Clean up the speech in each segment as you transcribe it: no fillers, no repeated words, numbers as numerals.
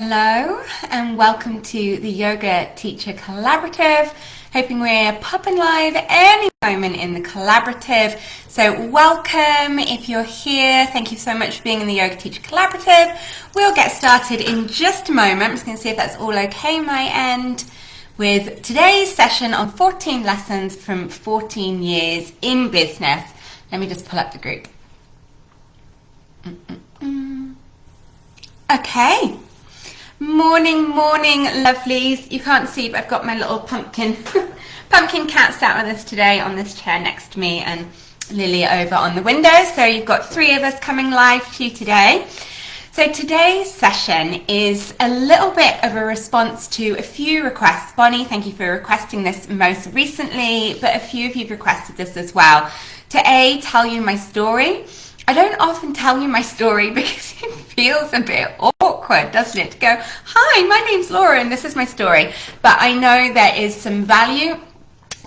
Hello and welcome to the Yoga Teacher Collaborative. Hoping we're popping live any moment in the collaborative. So welcome if you're here. Thank you so much for being in the Yoga Teacher Collaborative. We'll get started in just a moment. I'm just going to see if that's all okay my end with today's session on 14 lessons from 14 years in business. Let me just pull up the group. Okay. Morning, lovelies. You can't see, but I've got my little pumpkin cat sat with us today on this chair next to me and Lily over on the window. So you've got three of us coming live to you today. So today's session is a little bit of a response to a few requests. Bonnie, thank you for requesting this most recently, but a few of you have requested this as well. To tell you my story. I don't often tell you my story because it feels a bit awkward, doesn't it? To go, hi, my name's Laura and this is my story. But I know there is some value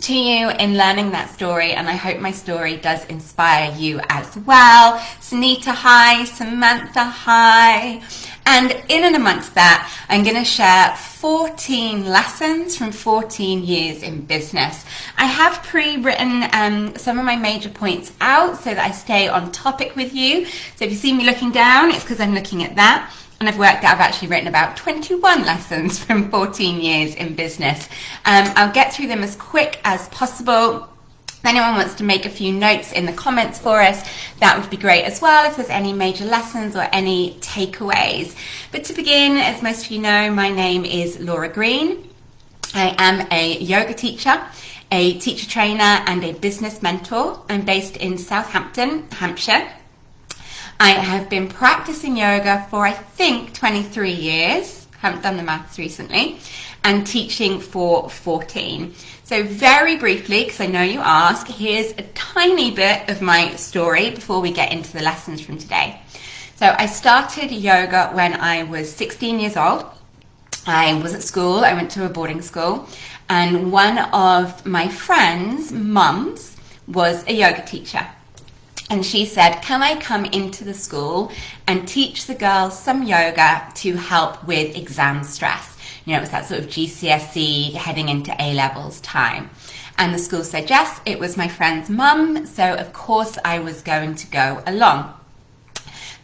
to you in learning that story, and I hope my story does inspire you as well. Sunita, hi. Samantha, hi. And in and amongst that, I'm going to share 14 lessons from 14 years in business. I have pre-written some of my major points out so that I stay on topic with you. So if you see me looking down, it's because I'm looking at that. And I've worked out I've actually written about 21 lessons from 14 years in business. I'll get through them as quick as possible. If anyone wants to make a few notes in the comments for us, that would be great as well, if there's any major lessons or any takeaways. But to begin, as most of you know, my name is Laura Green. I am a yoga teacher, a teacher trainer, and a business mentor. I'm based in Southampton, Hampshire. I have been practicing yoga for, I think, 23 years. Haven't done the maths recently. And teaching for 14. So very briefly, because I know you ask, here's a tiny bit of my story before we get into the lessons from today. So I started yoga when I was 16 years old. I was at school. I went to a boarding school. And one of my friends' mums was a yoga teacher. And she said, can I come into the school and teach the girls some yoga to help with exam stress? You know, it was that sort of GCSE heading into A-levels time. And the school said yes. It was my friend's mum, so of course I was going to go along.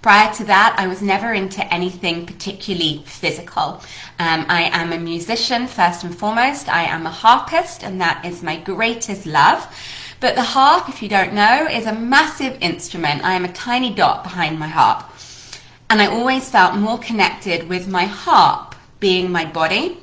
Prior to that, I was never into anything particularly physical. I am a musician first and foremost. I am a harpist, and that is my greatest love. But the harp, if you don't know, is a massive instrument. I am a tiny dot behind my harp. And I always felt more connected with my harp being my body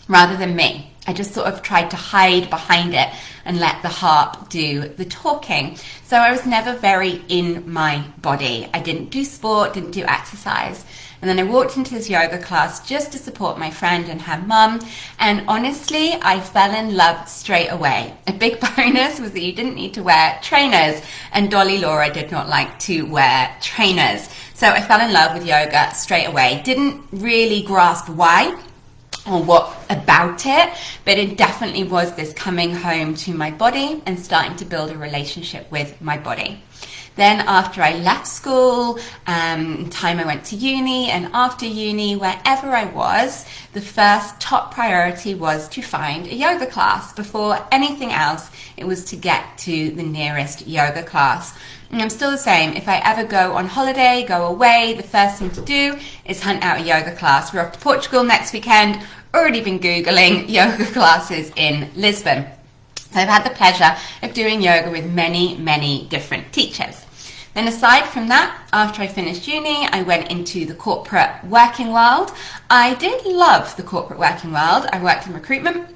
rather than me. I just sort of tried to hide behind it and let the harp do the talking. So I was never very in my body. I didn't do sport, didn't do exercise. And then I walked into this yoga class just to support my friend and her mum. And honestly, I fell in love straight away. A big bonus was that you didn't need to wear trainers. And Dolly Laura did not like to wear trainers. So I fell in love with yoga straight away. Didn't really grasp why or what about it, but it definitely was this coming home to my body and starting to build a relationship with my body. Then after I left school, time I went to uni, and after uni, wherever I was, the first top priority was to find a yoga class. Before anything else, it was to get to the nearest yoga class. And I'm still the same. If I ever go on holiday, go away, the first thing to do is hunt out a yoga class. We're off to Portugal next weekend. Already been Googling yoga classes in Lisbon. So I've had the pleasure of doing yoga with many different teachers. Then aside from that, after I finished uni, I went into the corporate working world. I did love the corporate working world. I worked in recruitment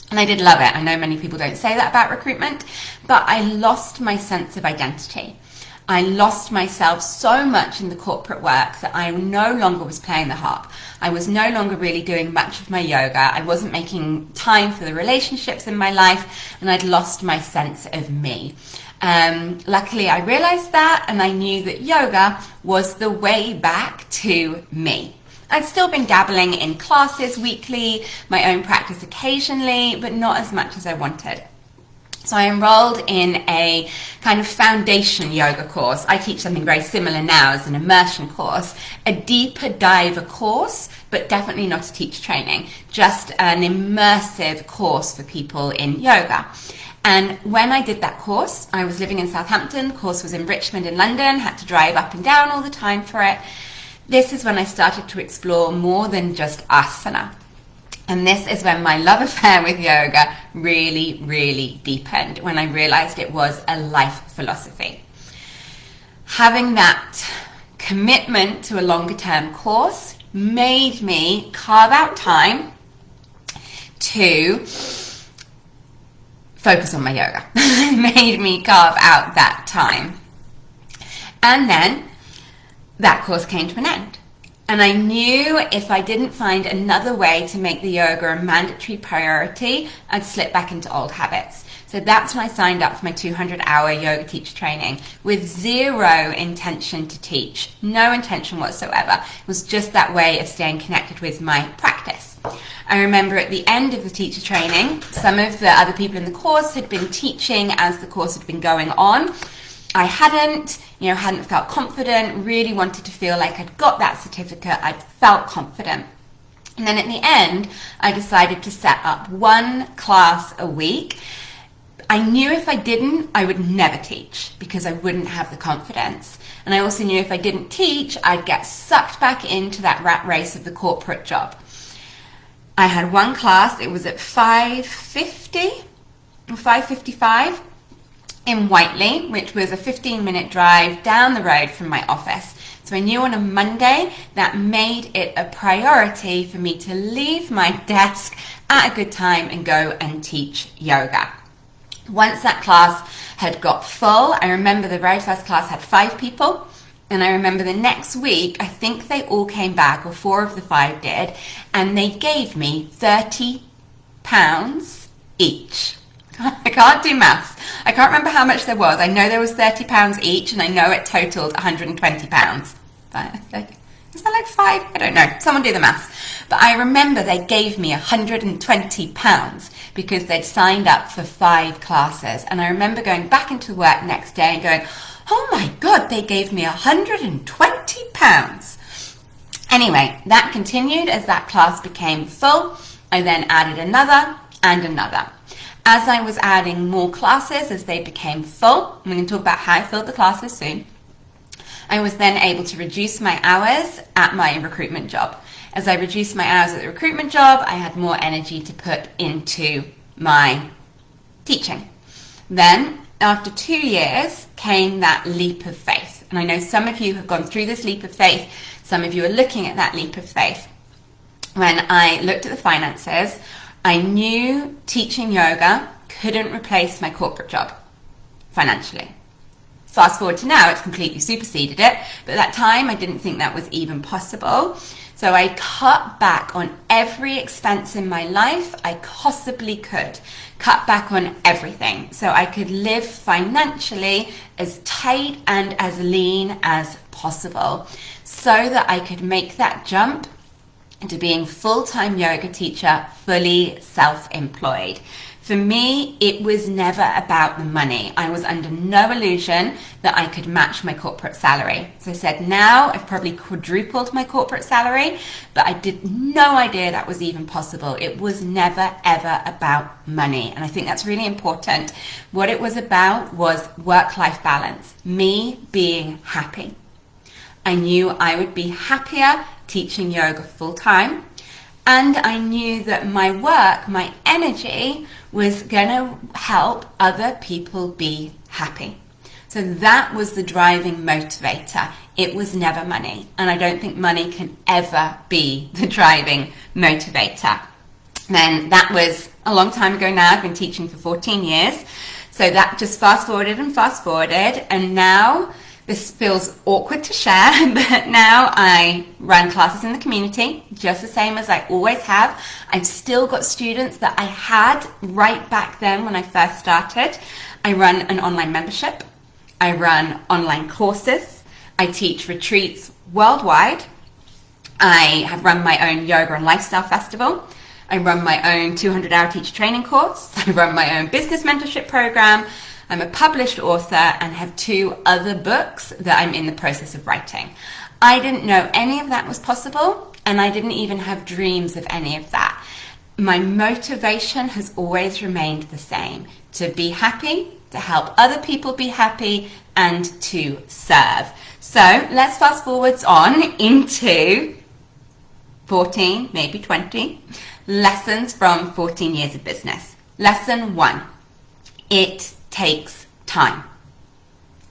and I did love it. I know many people don't say that about recruitment, but I lost my sense of identity. I lost myself so much in the corporate work that I no longer was playing the harp. I was no longer really doing much of my yoga. I wasn't making time for the relationships in my life, and I'd lost my sense of me. Luckily, I realized that, and I knew that yoga was the way back to me. I'd still been dabbling in classes weekly, my own practice occasionally, but not as much as I wanted. So I enrolled in a kind of foundation yoga course. I teach something very similar now as an immersion course, a deeper diver course, but definitely not a teacher training, just an immersive course for people in yoga. And when I did that course, I was living in Southampton, the course was in Richmond in London, had to drive up and down all the time for it. This is when I started to explore more than just asana. And this is when my love affair with yoga really, really deepened, when I realized it was a life philosophy. Having that commitment to a longer term course made me carve out time to focus on my yoga. Made me carve out that time. And then that course came to an end. And I knew if I didn't find another way to make the yoga a mandatory priority, I'd slip back into old habits. So that's when I signed up for my 200-hour yoga teacher training with zero intention to teach, no intention whatsoever. It was just that way of staying connected with my practice. I remember at the end of the teacher training, some of the other people in the course had been teaching as the course had been going on. I hadn't felt confident, really wanted to feel like I'd got that certificate, I'd felt confident. And then at the end, I decided to set up one class a week. I knew if I didn't, I would never teach because I wouldn't have the confidence. And I also knew if I didn't teach, I'd get sucked back into that rat race of the corporate job. I had one class, it was at 5:50 or 5:55 in Whiteley, which was a 15-minute drive down the road from my office. So I knew on a Monday that made it a priority for me to leave my desk at a good time and go and teach yoga. Once that class had got full, I remember the very first class had 5 people. And I remember the next week, I think they all came back, or 4 of the 5 did, and they gave me £30 each. I can't do maths. I can't remember how much there was. I know there was £30 each, and I know it totaled £120. But is that like 5? I don't know. Someone do the maths. But I remember they gave me £120 because they'd signed up for 5 classes. And I remember going back into work next day and going, oh my God, they gave me £120. Anyway, that continued as that class became full. I then added another and another. As I was adding more classes, as they became full, I'm going to talk about how I filled the classes soon, I was then able to reduce my hours at my recruitment job. As I reduced my hours at the recruitment job, I had more energy to put into my teaching. Then, after 2 years, came that leap of faith. And I know some of you have gone through this leap of faith. Some of you are looking at that leap of faith. When I looked at the finances, I knew teaching yoga couldn't replace my corporate job financially. Fast forward to now, it's completely superseded it. But at that time, I didn't think that was even possible. So I cut back on every expense in my life I possibly could. Cut back on everything so I could live financially as tight and as lean as possible so that I could make that jump into being full-time yoga teacher, fully self-employed. For me, it was never about the money. I was under no illusion that I could match my corporate salary. So I said, now I've probably quadrupled my corporate salary, but I did no idea that was even possible. It was never, ever about money. And I think that's really important. What it was about was work-life balance, me being happy. I knew I would be happier teaching yoga full-time. And I knew that my work, my energy, was going to help other people be happy. So that was the driving motivator. It was never money. And I don't think money can ever be the driving motivator. Then that was a long time ago now. I've been teaching for 14 years. So that just fast forwarded and fast forwarded. And now this feels awkward to share, but now I run classes in the community, just the same as I always have. I've still got students that I had right back then when I first started. I run an online membership. I run online courses. I teach retreats worldwide. I have run my own yoga and lifestyle festival. I run my own 200-hour teacher training course. I run my own business mentorship program. I'm a published author and have 2 other books that I'm in the process of writing. I didn't know any of that was possible, and I didn't even have dreams of any of that. My motivation has always remained the same: to be happy, to help other people be happy, and to serve. So let's fast forwards on into 14, maybe 20 lessons from 14 years of business. Lesson 1, it takes time.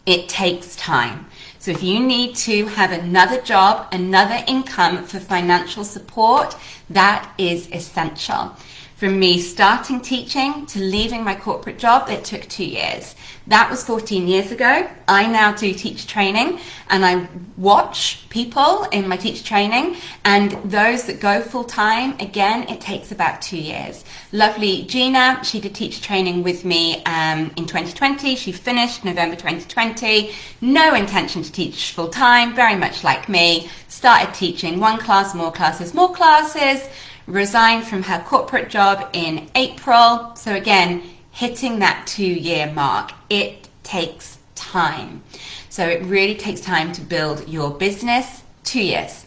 It takes time. So if you need to have another job, another income for financial support, that is essential. From me starting teaching to leaving my corporate job, it took 2 years. That was 14 years ago. I now do teacher training, and I watch people in my teacher training, and those that go full time, again, it takes about 2 years. Lovely Gina, she did teacher training with me in 2020. She finished November 2020. No intention to teach full time, very much like me. Started teaching 1 class, more classes, more classes. Resigned from her corporate job in April. So again, hitting that 2-year mark. It takes time. So it really takes time to build your business. 2 years.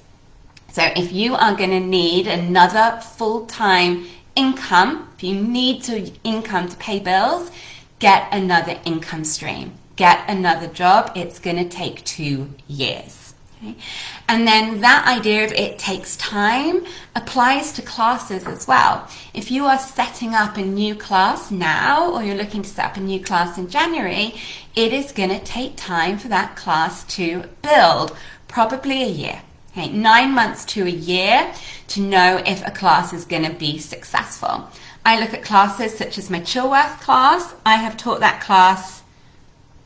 So if you are going to need another full-time income, if you need income to pay bills, get another income stream. Get another job. It's going to take 2 years. Okay. And then that idea of it takes time applies to classes as well. If you are setting up a new class now, or you're looking to set up a new class in January, it is going to take time for that class to build, probably a year. Okay, 9 months to a year to know if a class is going to be successful. I look at classes such as my Chilworth class. I have taught that class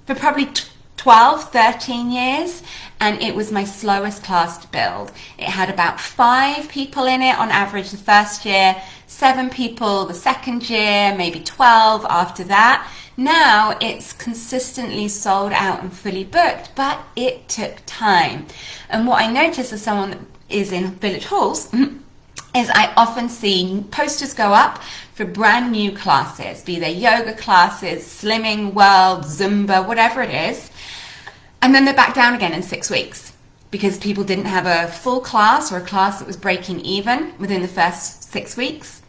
for probably 12, 13 years, and it was my slowest class to build. It had about 5 people in it on average the first year, 7 people the second year, maybe 12 after that. Now it's consistently sold out and fully booked, but it took time. And what I notice as someone that is in village halls is I often see posters go up for brand new classes, be they yoga classes, Slimming World, Zumba, whatever it is. And then they're back down again in 6 weeks because people didn't have a full class or a class that was breaking even within the first 6 weeks,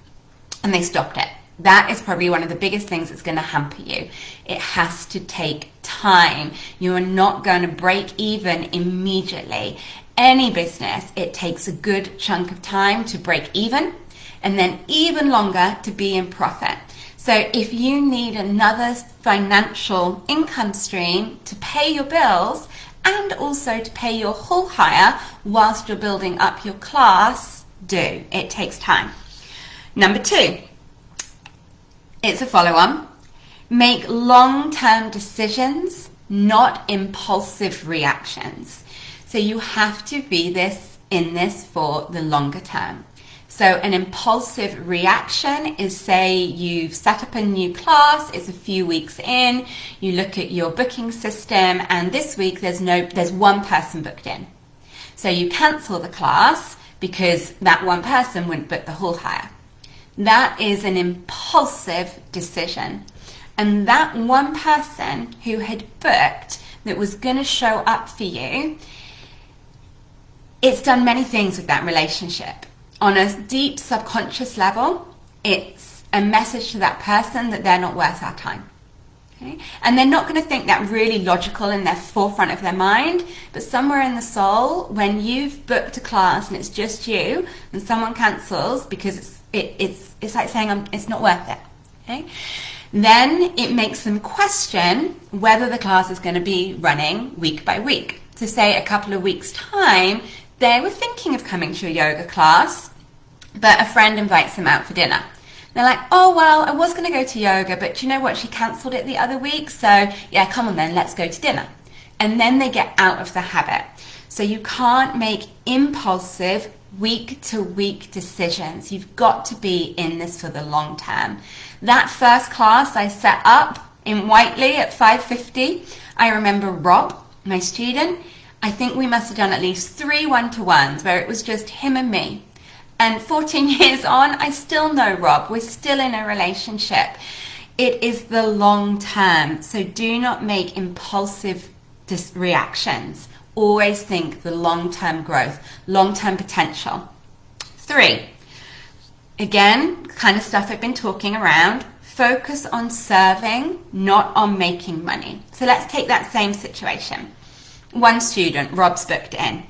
and they stopped it. That is probably one of the biggest things that's going to hamper you. It has to take time. You are not going to break even immediately. Any business, it takes a good chunk of time to break even, and then even longer to be in profit. So if you need another financial income stream to pay your bills and also to pay your hall hire whilst you're building up your class, do. It takes time. Number 2, it's a follow-on. Make long-term decisions, not impulsive reactions. So you have to be in this for the longer term. So an impulsive reaction is, say you've set up a new class, it's a few weeks in, you look at your booking system, and this week there's 1 person booked in. So you cancel the class because that 1 person wouldn't book the hall hire. That is an impulsive decision. And that 1 person who had booked that was going to show up for you, it's done many things with that relationship. On a deep subconscious level, it's a message to that person that they're not worth our time. Okay? And they're not going to think that really logical in their forefront of their mind, but somewhere in the soul, when you've booked a class and it's just you, and someone cancels because it's like saying it's not worth it. Okay? Then it makes them question whether the class is going to be running week by week. So say a couple of weeks' time, they were thinking of coming to a yoga class, but a friend invites them out for dinner. They're like, oh, well, I was going to go to yoga, but do you know what? She cancelled it the other week. So yeah, come on then, let's go to dinner. And then they get out of the habit. So you can't make impulsive week-to-week decisions. You've got to be in this for the long term. That first class I set up in Whiteley at 5:50, I remember Rob, my student, I think we must have done at least 3 one-to-ones where it was just him and me. And 14 years on, I still know Rob. We're still in a relationship. It is the long term. So do not make impulsive reactions. Always think the long-term growth, long-term potential. 3, again, kind of stuff I've been talking around. Focus on serving, not on making money. So let's take that same situation. One student, Rob's booked in.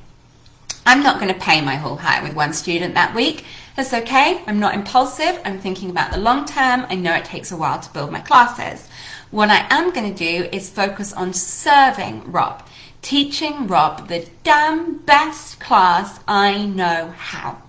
I'm not going to pay my whole hire with one student that week. That's okay. I'm not impulsive. I'm thinking about the long term. I know it takes a while to build my classes. What I am going to do is focus on serving Rob, teaching Rob the damn best class I know how.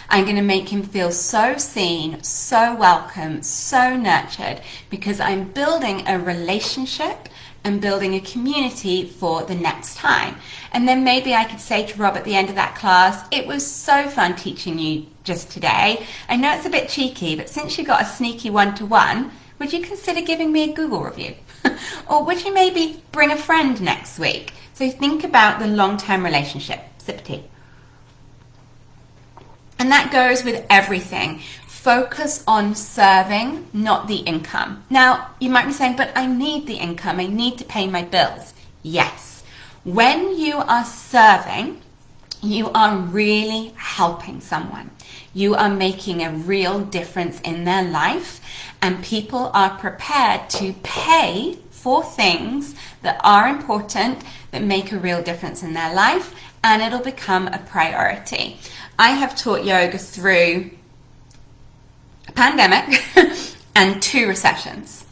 I'm going to make him feel so seen, so welcome, so nurtured, because I'm building a relationship and building a community for the next time. And then maybe I could say to Rob at the end of that class, it was so fun teaching you just today. I know it's a bit cheeky, but since you got a sneaky one-to-one, would you consider giving me a Google review? Or would you maybe bring a friend next week? So think about the long-term relationship. Sip tea. And that goes with everything. Focus on serving, not the income. Now, you might be saying, but I need the income. I need to pay my bills. Yes. When you are serving, you are really helping someone. You are making a real difference in their life, and people are prepared to pay for things that are important, that make a real difference in their life, and it'll become a priority. I have taught yoga through a pandemic and 2 recessions,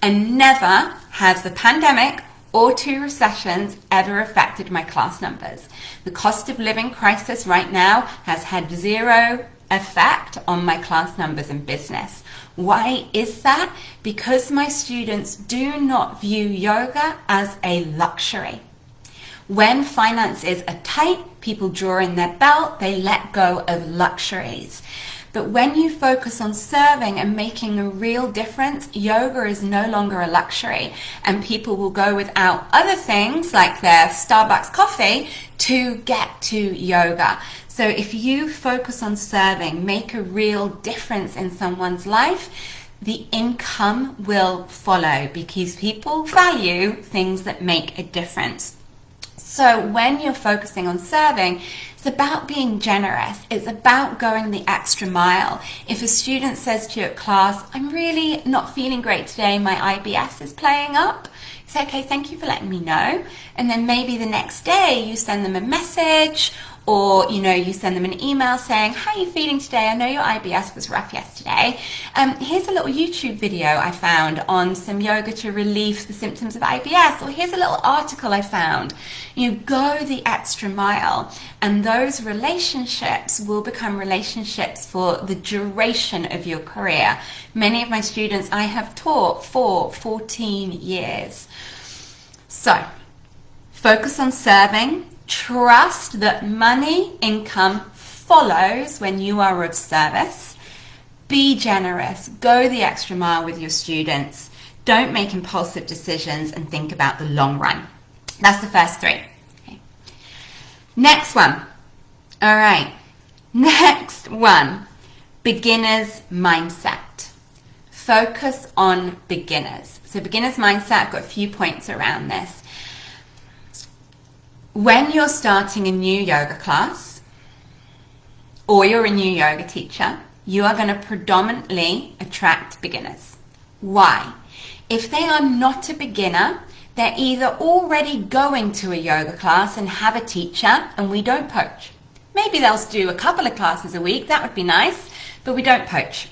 and never has the pandemic or 2 recessions ever affected my class numbers. The cost of living crisis right now has had 0 effect on my class numbers and business. Why is that? Because my students do not view yoga as a luxury. When finances are tight, people draw in their belt, they let go of luxuries. But when you focus on serving and making a real difference, yoga is no longer a luxury, and people will go without other things like their Starbucks coffee to get to yoga. So if you focus on serving, make a real difference in someone's life, the income will follow, because people value things that make a difference. So when you're focusing on serving, it's about being generous. It's about going the extra mile. If a student says to you at class, I'm really not feeling great today, my IBS is playing up, say, okay, thank you for letting me know. And then maybe the next day you send them a message, or you send them an email saying, how are you feeling today? I know your IBS was rough yesterday. Here's a little YouTube video I found on some yoga to relieve the symptoms of IBS, or here's a little article I found. You go the extra mile, and those relationships will become relationships for the duration of your career. Many of my students I have taught for 14 years. So focus on serving. Trust that money, income follows when you are of service. Be generous. Go the extra mile with your students. Don't make impulsive decisions, and think about the long run. That's the first 3. Okay. Next one. All right. Next one. Beginner's mindset. Focus on beginners. So beginner's mindset, I've got a few points around this. When you're starting a new yoga class, or you're a new yoga teacher, you are going to predominantly attract beginners. Why? If they are not a beginner, they're either already going to a yoga class and have a teacher, and we don't poach. Maybe they'll do a couple of classes a week, that would be nice, but we don't poach.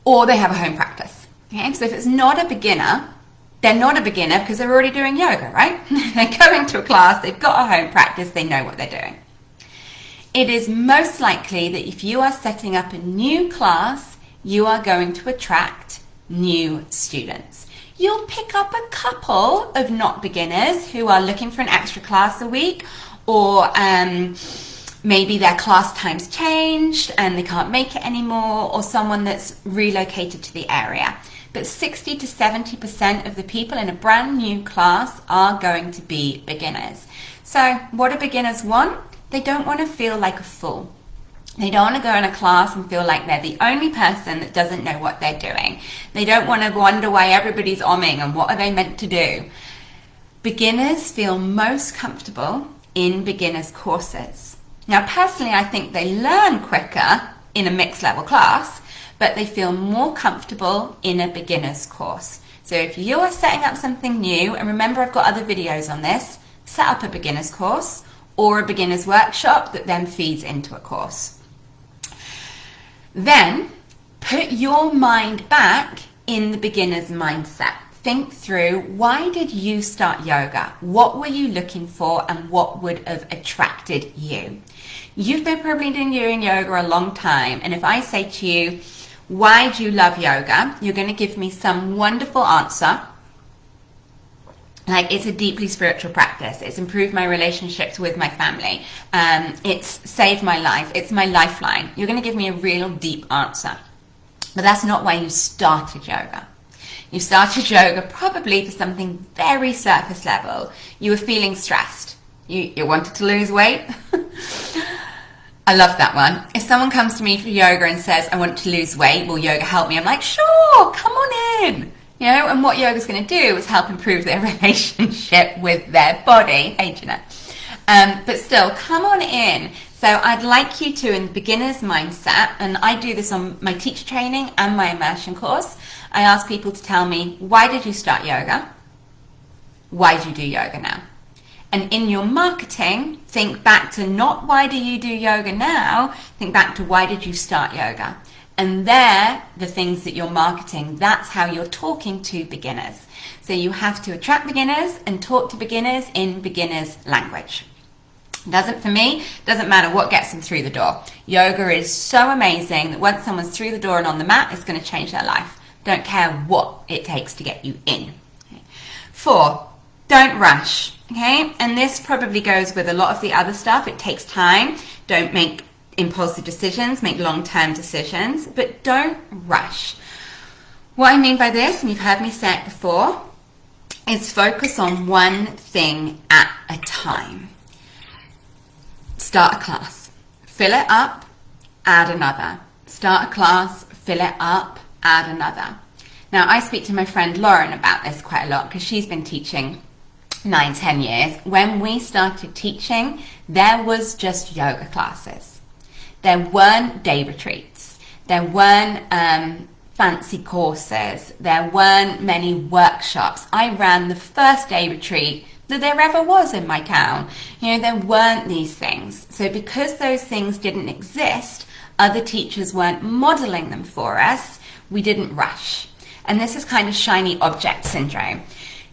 Or they have a home practice. Okay? So if it's not a beginner, they're not a beginner because they're already doing yoga, right? They're going to a class, they've got a home practice, they know what they're doing. It is most likely that if you are setting up a new class, you are going to attract new students. You'll pick up a couple of not beginners who are looking for an extra class a week, or maybe their class time's changed and they can't make it anymore, or someone that's relocated to the area. But 60 to 70% of the people in a brand new class are going to be beginners. So what do beginners want? They don't want to feel like a fool. They don't want to go in a class and feel like they're the only person that doesn't know what they're doing. They don't want to wonder why everybody's omming and what are they meant to do. Beginners feel most comfortable in beginners courses. Now, personally, I think they learn quicker in a mixed level class, but they feel more comfortable in a beginner's course. So if you are setting up something new, and remember I've got other videos on this, set up a beginner's course or a beginner's workshop that then feeds into a course. Then put your mind back in the beginner's mindset. Think through, why did you start yoga? What were you looking for and what would have attracted you? You've been probably doing yoga a long time, and if I say to you, why do you love yoga? You're going to give me some wonderful answer. Like, it's a deeply spiritual practice. It's improved my relationships with my family. It's saved my life. It's my lifeline. You're going to give me a real deep answer. But that's not why you started yoga. You started yoga probably for something very surface level. You were feeling stressed. You wanted to lose weight. I love that one. If someone comes to me for yoga and says, I want to lose weight, will yoga help me? I'm like, sure, come on in. You know, and what yoga's going to do is help improve their relationship with their body. Hey, Gina. But still, come on in. So I'd like you to, in beginner's mindset, and I do this on my teacher training and my immersion course, I ask people to tell me, why did you start yoga? Why do you do yoga now? And in your marketing, think back to not why do you do yoga now, think back to why did you start yoga? And they're the things that you're marketing. That's how you're talking to beginners. So you have to attract beginners and talk to beginners in beginners' language. For me, doesn't matter what gets them through the door. Yoga is so amazing that once someone's through the door and on the mat, it's going to change their life. Don't care what it takes to get you in. Okay. 4, don't rush. Okay, and this probably goes with a lot of the other stuff. It takes time. Don't make impulsive decisions, make long-term decisions, but don't rush. What I mean by this, and you've heard me say it before, is focus on one thing at a time. Start a class, fill it up, add another. Start a class, fill it up, add another. Now, I speak to my friend Lauren about this quite a lot because she's been teaching 9-10 years. When we started teaching, there was just yoga classes. There weren't day retreats. There weren't fancy courses. There weren't many workshops. I ran the first day retreat that there ever was in my town. You know, there weren't these things. So because those things didn't exist, other teachers weren't modeling them for us, we didn't rush. And this is kind of shiny object syndrome.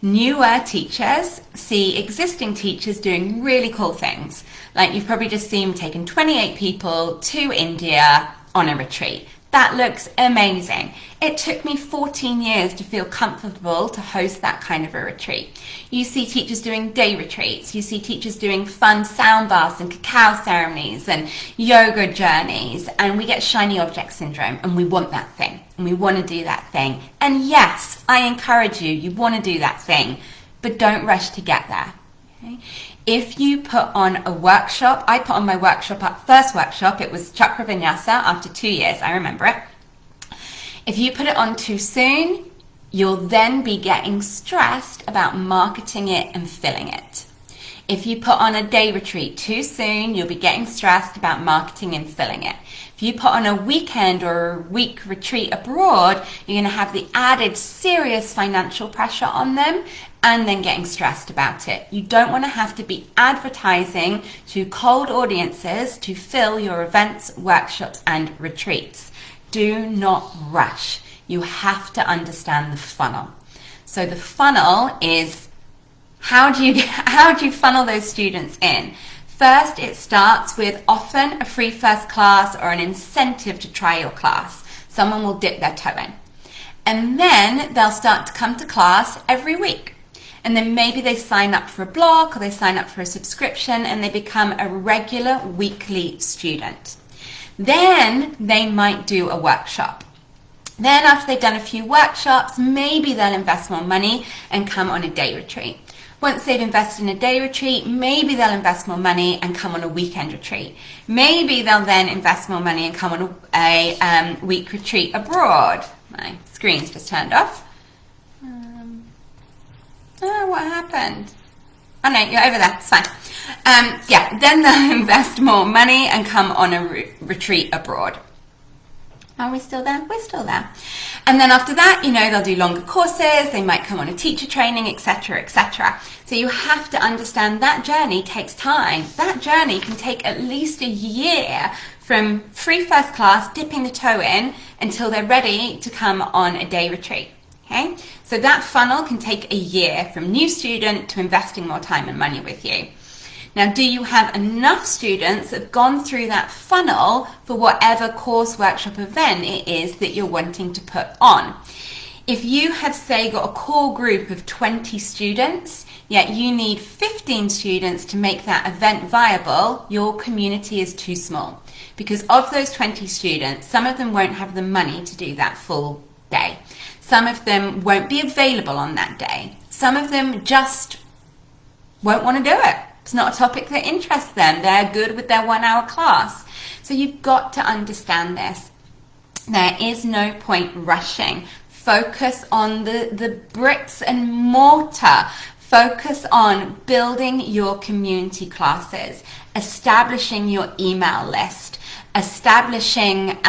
Newer teachers see existing teachers doing really cool things. Like you've probably just seen taking 28 people to India on a retreat. That looks amazing. It took me 14 years to feel comfortable to host that kind of a retreat. You see teachers doing day retreats. You see teachers doing fun sound baths and cacao ceremonies and yoga journeys. And we get shiny object syndrome and we want that thing. And we want to do that thing. And yes, I encourage you, you want to do that thing, but don't rush to get there. Okay? If you put on a workshop, I put on my first workshop, it was Chakra Vinyasa after 2 years, I remember it. If you put it on too soon, you'll then be getting stressed about marketing it and filling it. If you put on a day retreat too soon, you'll be getting stressed about marketing and filling it. If you put on a weekend or a week retreat abroad, you're going to have the added serious financial pressure on them and then getting stressed about it. You don't want to have to be advertising to cold audiences to fill your events, workshops, and retreats. Do not rush. You have to understand the funnel. So the funnel is how do you funnel those students in? First, it starts with often a free first class or an incentive to try your class. Someone will dip their toe in. And then they'll start to come to class every week. And then maybe they sign up for a block or they sign up for a subscription and they become a regular weekly student. Then they might do a workshop. Then after they've done a few workshops, maybe they'll invest more money and come on a day retreat. Once they've invested in a day retreat, maybe they'll invest more money and come on a weekend retreat. Maybe they'll then invest more money and come on a week retreat abroad. My screen's just turned off. Oh, what happened? Oh no, you're over there, it's fine. Yeah, then they'll invest more money and come on a retreat abroad. Are we still there? We're still there. And then after that, they'll do longer courses, they might come on a teacher training, etc., etc. So you have to understand that journey takes time. That journey can take at least a year from free first class, dipping the toe in, until they're ready to come on a day retreat. Okay? So that funnel can take a year from new student to investing more time and money with you. Now, do you have enough students that have gone through that funnel for whatever course, workshop, event it is that you're wanting to put on? If you have, say, got a core group of 20 students, yet you need 15 students to make that event viable, your community is too small. Because of those 20 students, some of them won't have the money to do that full day. Some of them won't be available on that day. Some of them just won't want to do it. It's not a topic that interests them. They're good with their 1 hour class. So you've got to understand this. There is no point rushing. Focus on the bricks and mortar. Focus on building your community classes, establishing your email list, establishing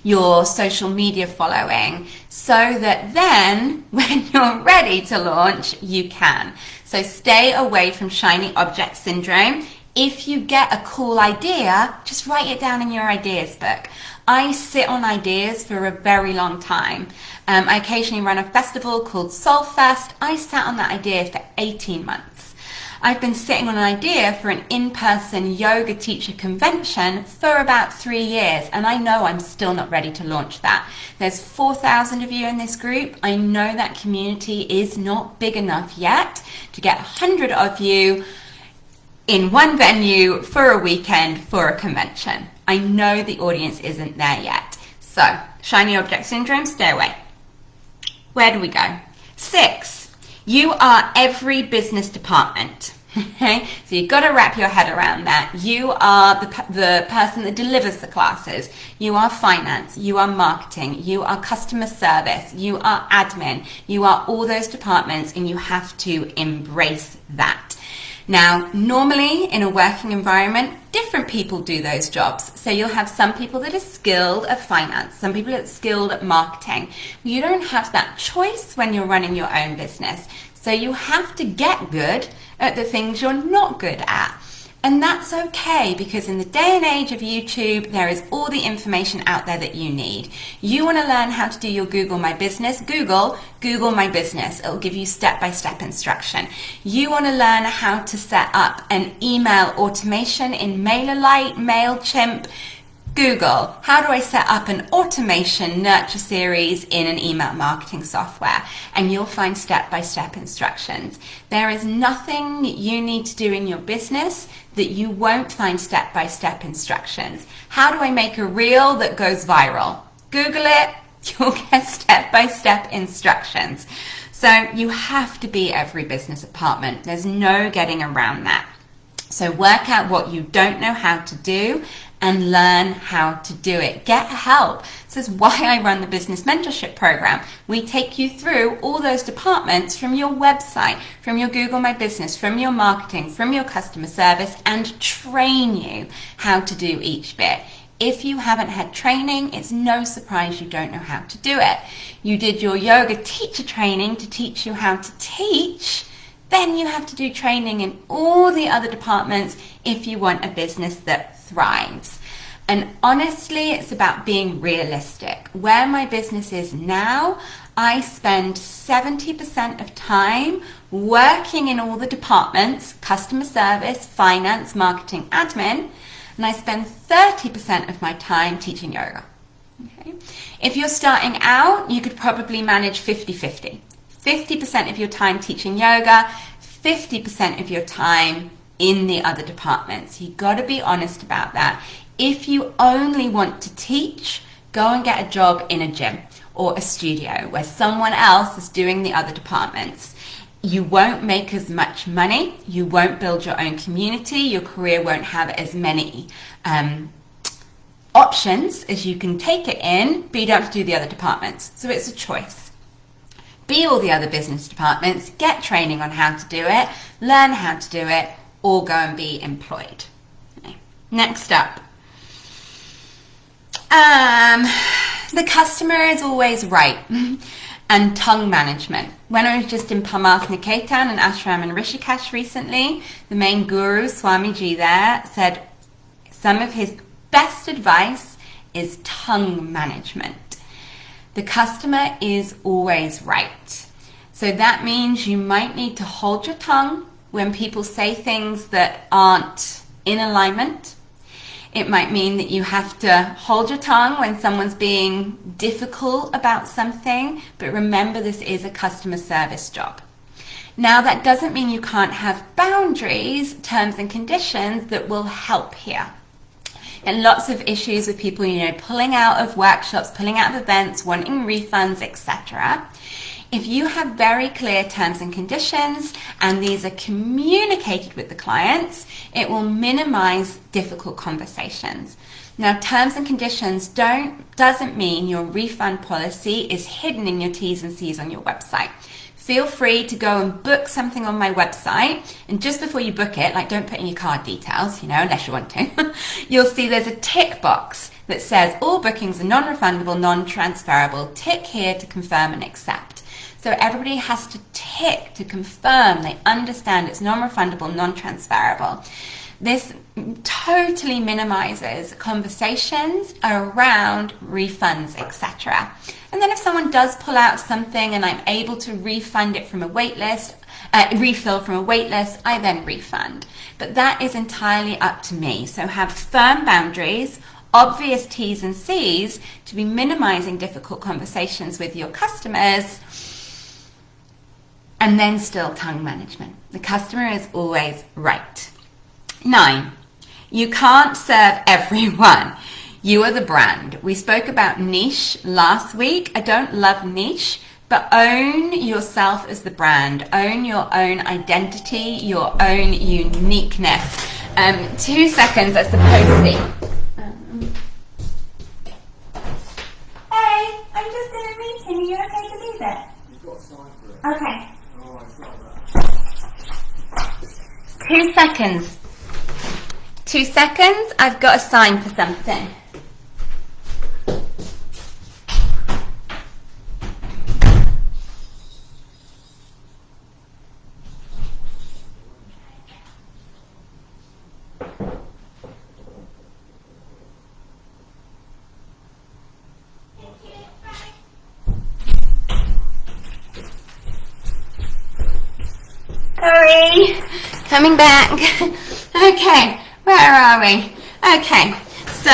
your social media following, so that then when you're ready to launch, you can. So stay away from shiny object syndrome. If you get a cool idea, just write it down in your ideas book. I sit on ideas for a very long time. I occasionally run a festival called Soulfest. I sat on that idea for 18 months. I've been sitting on an idea for an in-person yoga teacher convention for about 3 years, and I know I'm still not ready to launch that. There's 4,000 of you in this group. I know that community is not big enough yet to get 100 of you in one venue for a weekend for a convention. I know the audience isn't there yet. So, shiny object syndrome, stay away. Where do we go? 6, you are every business department. Okay, so you've got to wrap your head around that. You are the person that delivers the classes. You are finance, you are marketing, you are customer service, you are admin, you are all those departments, and you have to embrace that. Now, normally in a working environment, different people do those jobs. So you'll have some people that are skilled at finance, some people that are skilled at marketing. You don't have that choice when you're running your own business. So you have to get good at the things you're not good at. And that's okay, because in the day and age of YouTube, there is all the information out there that you need. You want to learn how to do your Google My Business? Google My Business. It'll give you step-by-step instruction. You want to learn how to set up an email automation in MailerLite, MailChimp? Google, how do I set up an automation nurture series in an email marketing software? And you'll find step-by-step instructions. There is nothing you need to do in your business that you won't find step-by-step instructions. How do I make a reel that goes viral? Google it, you'll get step-by-step instructions. So you have to be every business department. There's no getting around that. So work out what you don't know how to do and learn how to do it. Get help. This is why I run the Business Mentorship Program. We take you through all those departments, from your website, from your Google My Business, from your marketing, from your customer service, and train you how to do each bit. If you haven't had training, it's no surprise you don't know how to do it. You did your yoga teacher training to teach you how to teach. Then you have to do training in all the other departments if you want a business that thrives. And honestly, it's about being realistic. Where my business is now, I spend 70% of time working in all the departments, customer service, finance, marketing, admin, and I spend 30% of my time teaching yoga. Okay? If you're starting out, you could probably manage 50-50. 50% of your time teaching yoga, 50% of your time in the other departments. You've got to be honest about that. If you only want to teach, go and get a job in a gym or a studio where someone else is doing the other departments. you won't make as much money, you won't build your own community, your career won't have as many options as you can take it in, but you don't have to do the other departments. So it's a choice. Be all the other business departments, get training on how to do it, learn how to do it, or go and be employed. Okay. Next up, the customer is always right. And tongue management. When I was just in Paramath Niketan and Ashram in Rishikesh recently, the main guru, Swamiji there, said some of his best advice is tongue management. The customer is always right. So that means you might need to hold your tongue when people say things that aren't in alignment. It might mean that you have to hold your tongue when someone's being difficult about something, but remember, this is a customer service job. Now, that doesn't mean you can't have boundaries, terms and conditions that will help here. And lots of issues with people, pulling out of workshops, pulling out of events, wanting refunds, etc. If you have very clear terms and conditions and these are communicated with the clients, it will minimize difficult conversations. Now, terms and conditions doesn't mean your refund policy is hidden in your T's and C's on your website. Feel free to go and book something on my website, and just before you book it, don't put in your card details, unless you want to, you'll see there's a tick box that says all bookings are non-refundable, non-transferable. Tick here to confirm and accept. So everybody has to tick to confirm they understand it's non-refundable, non-transferable. This totally minimizes conversations around refunds, etc. And then if someone does pull out something and I'm able to refund it from a wait list, refill from a wait list, I then refund. But that is entirely up to me. So have firm boundaries, obvious T's and C's to be minimizing difficult conversations with your customers. And then still tongue management. The customer is always right. 9, you can't serve everyone. You are the brand. We spoke about niche last week. I don't love niche, but own yourself as the brand. Own your own identity, your own uniqueness. 2 seconds, that's the postie. Hey, I'm just in a meeting. Are you okay to leave it? You've got a sign for it. Okay. 2 seconds. 2 seconds. I've got a sign for something. Sorry, coming back. Okay, where are we? Okay, so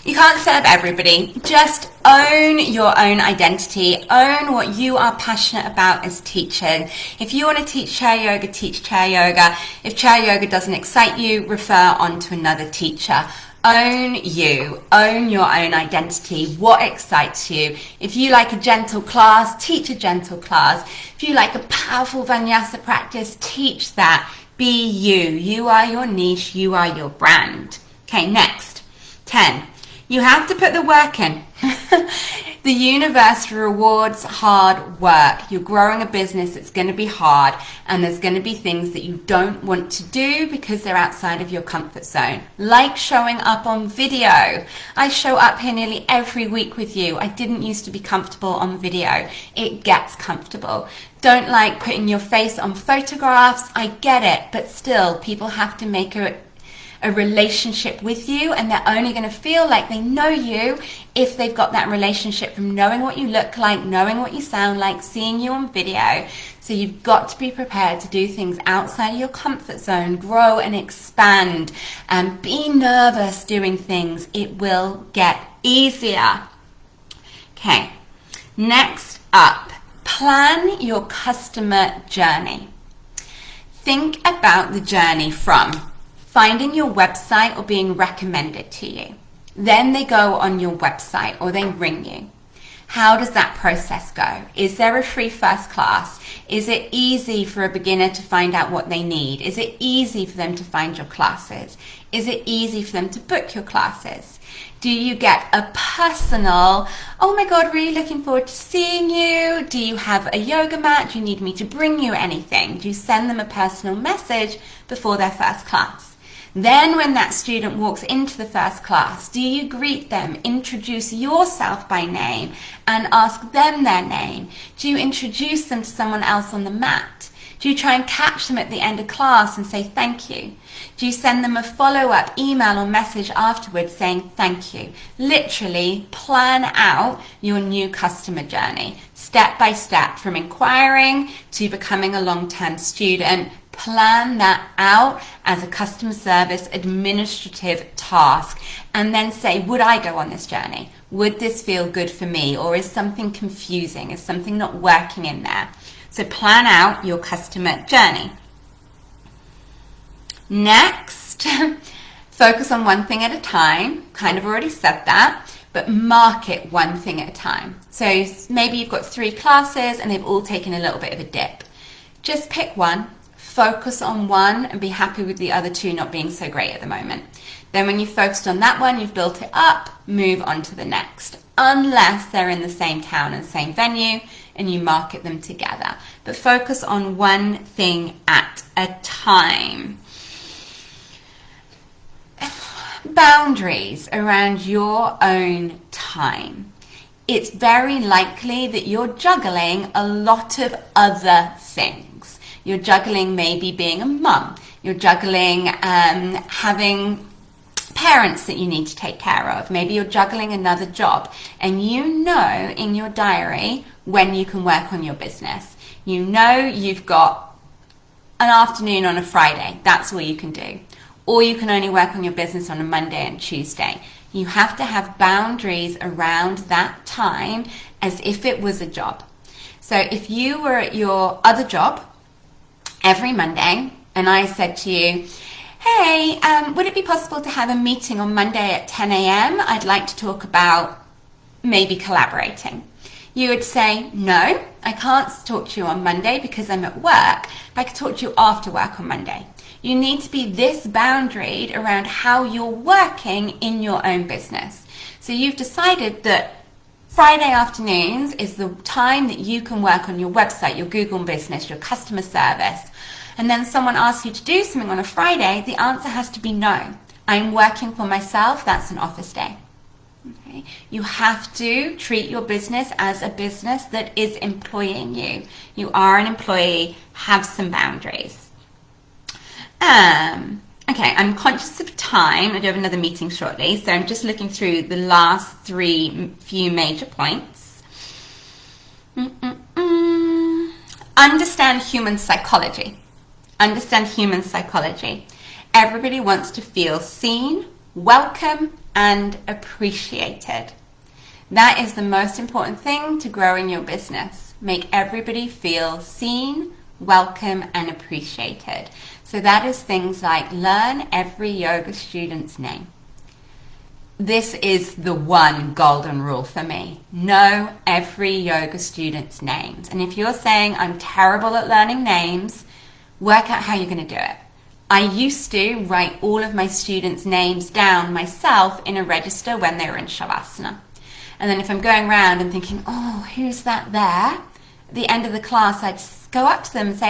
you can't serve everybody. Just own your own identity. Own what you are passionate about as teachers. If you want to teach chair yoga, teach chair yoga. If chair yoga doesn't excite you, refer on to another teacher. Own you, own your own identity, what excites you. If you like a gentle class, teach a gentle class. If you like a powerful vinyasa practice, teach that. Be you. You are your niche, you are your brand. Okay, next. 10. You have to put the work in. The universe rewards hard work. You're growing a business, it's going to be hard, and there's going to be things that you don't want to do because they're outside of your comfort zone. Like showing up on video. I show up here nearly every week with you. I didn't used to be comfortable on video. It gets comfortable. Don't like putting your face on photographs. I get it, but still, people have to make a relationship with you, and they're only going to feel like they know you if they've got that relationship from knowing what you look like, knowing what you sound like, seeing you on video. So you've got to be prepared to do things outside of your comfort zone, grow and expand, and be nervous doing things. It will get easier. Okay, next up, plan your customer journey. Think about the journey from finding your website or being recommended to you. Then they go on your website or they ring you. How does that process go? Is there a free first class? Is it easy for a beginner to find out what they need? Is it easy for them to find your classes? Is it easy for them to book your classes? Do you get a personal, oh my God, really looking forward to seeing you? Do you have a yoga mat? Do you need me to bring you anything? Do you send them a personal message before their first class? Then when that student walks into the first class, do you greet them, introduce yourself by name and ask them their name? Do you introduce them to someone else on the mat? Do you try and catch them at the end of class and say thank you? Do you send them a follow-up email or message afterwards saying thank you? Literally plan out your new customer journey, step by step, from inquiring to becoming a long-term student. Plan that out as a customer service administrative task, and then say, would I go on this journey? Would this feel good for me? Or is something confusing? Is something not working in there? So plan out your customer journey. Next, focus on one thing at a time. Kind of already said that, but market one thing at a time. So maybe you've got 3 classes and they've all taken a little bit of a dip. Just pick one. Focus on one and be happy with the other 2 not being so great at the moment. Then when you've focused on that one, you've built it up, move on to the next. Unless they're in the same town and same venue and you market them together. But focus on one thing at a time. Boundaries around your own time. It's very likely that you're juggling a lot of other things. You're juggling maybe being a mum. You're juggling having parents that you need to take care of. Maybe you're juggling another job. And you know in your diary when you can work on your business. You know you've got an afternoon on a Friday. That's all you can do. Or you can only work on your business on a Monday and Tuesday. You have to have boundaries around that time as if it was a job. So if you were at your other job every Monday and I said to you, hey, would it be possible to have a meeting on Monday at 10 a.m.? I'd like to talk about maybe collaborating. You would say, no, I can't talk to you on Monday because I'm at work, but I can talk to you after work on Monday. You need to be this boundaried around how you're working in your own business. So you've decided that Friday afternoons is the time that you can work on your website, your Google business, your customer service. And then someone asks you to do something on a Friday, the answer has to be no. I'm working for myself, that's an office day. Okay. You have to treat your business as a business that is employing you. You are an employee, have some boundaries. Okay, I'm conscious of time. I do have another meeting shortly, so I'm just looking through the last few major points. Understand human psychology. Understand human psychology. Everybody wants to feel seen, welcome, and appreciated. That is the most important thing to grow in your business. Make everybody feel seen, welcome, and appreciated. So that is things like learn every yoga student's name. This is the one golden rule for me. Know every yoga student's names. And if you're saying I'm terrible at learning names, work out how you're going to do it. I used to write all of my students' names down myself in a register when they were in Shavasana. And then if I'm going around and thinking, oh, who's that there? At the end of the class, I'd go up to them and say,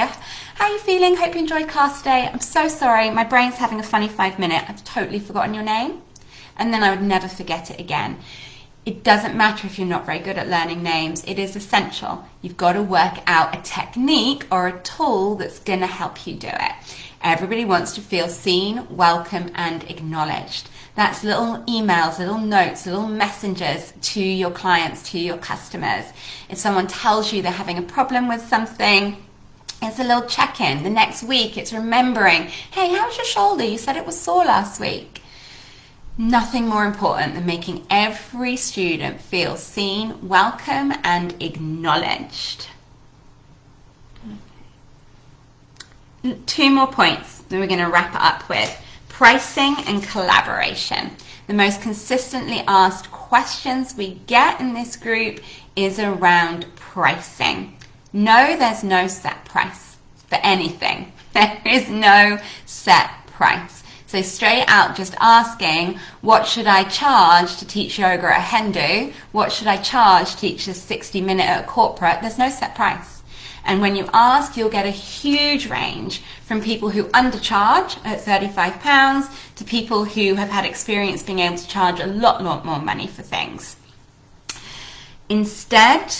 how are you feeling? Hope you enjoyed class today. I'm so sorry. My brain's having a funny 5-minute. I've totally forgotten your name. And then I would never forget it again. It doesn't matter if you're not very good at learning names. It is essential. You've got to work out a technique or a tool that's going to help you do it. Everybody wants to feel seen, welcome, and acknowledged. That's little emails, little notes, little messengers to your clients, to your customers. If someone tells you they're having a problem with something, it's a little check-in. The next week, it's remembering, hey, how's your shoulder? You said it was sore last week. Nothing more important than making every student feel seen, welcome, and acknowledged. 2 more points, then we're going to wrap it up with pricing and collaboration. The most consistently asked questions we get in this group is around pricing. No, there's no set price for anything. There is no set price. So straight out just asking, what should I charge to teach yoga at Hindu? What should I charge to teach a 60-minute at a corporate? There's no set price. And when you ask, you'll get a huge range from people who undercharge at £35 to people who have had experience being able to charge a lot more money for things. Instead,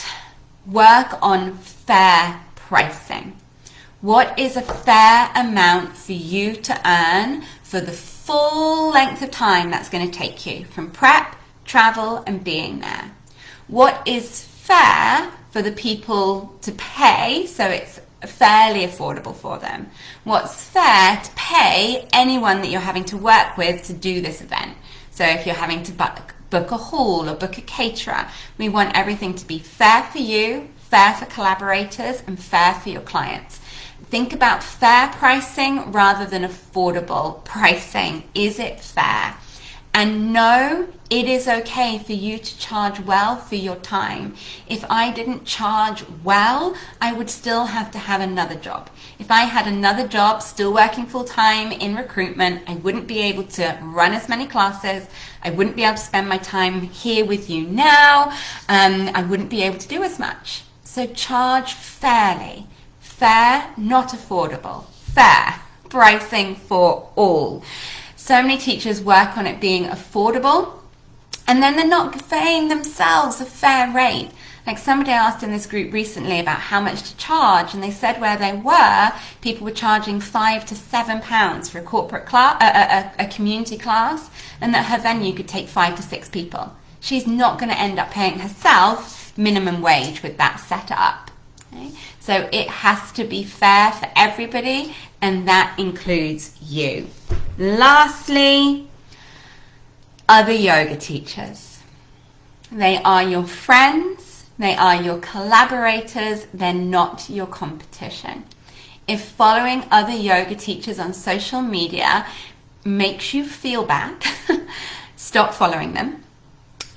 work on fair pricing. What is a fair amount for you to earn for the full length of time that's going to take you from prep, travel, and being there? What is fair for the people to pay so it's fairly affordable for them? What's fair to pay anyone that you're having to work with to do this event? So if you're having to book a hall or book a caterer, we want everything to be fair for you, fair for collaborators, and fair for your clients. Think about fair pricing rather than affordable pricing. Is it fair? And no, it is okay for you to charge well for your time. If I didn't charge well, I would still have to have another job. If I had another job still working full time in recruitment, I wouldn't be able to run as many classes. I wouldn't be able to spend my time here with you now. I wouldn't be able to do as much. So charge fairly. Fair, not affordable. Fair pricing for all. So many teachers work on it being affordable, and then they're not paying themselves a fair rate. Like somebody asked in this group recently about how much to charge, and they said where they were, people were charging £5 to £7 for a corporate class, a community class, and that her venue could take 5 to 6 people. She's not going to end up paying herself minimum wage with that setup. Okay? So it has to be fair for everybody, and that includes you. Lastly, other yoga teachers. They are your friends, they are your collaborators, they're not your competition. If following other yoga teachers on social media makes you feel bad, stop following them.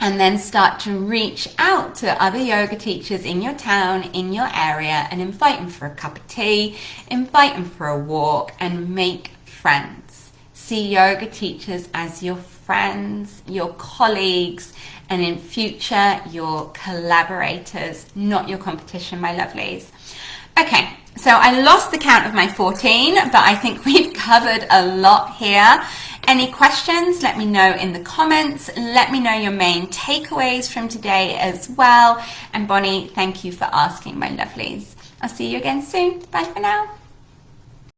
And then start to reach out to other yoga teachers in your town, in your area, and invite them for a cup of tea, invite them for a walk, and make friends. See yoga teachers as your friends, your colleagues, and in future, your collaborators, not your competition, my lovelies. Okay, so I lost the count of my 14, but I think we've covered a lot here. Any questions, let me know in the comments. Let me know your main takeaways from today as well. And Bonnie, thank you for asking, my lovelies. I'll see you again soon. Bye for now.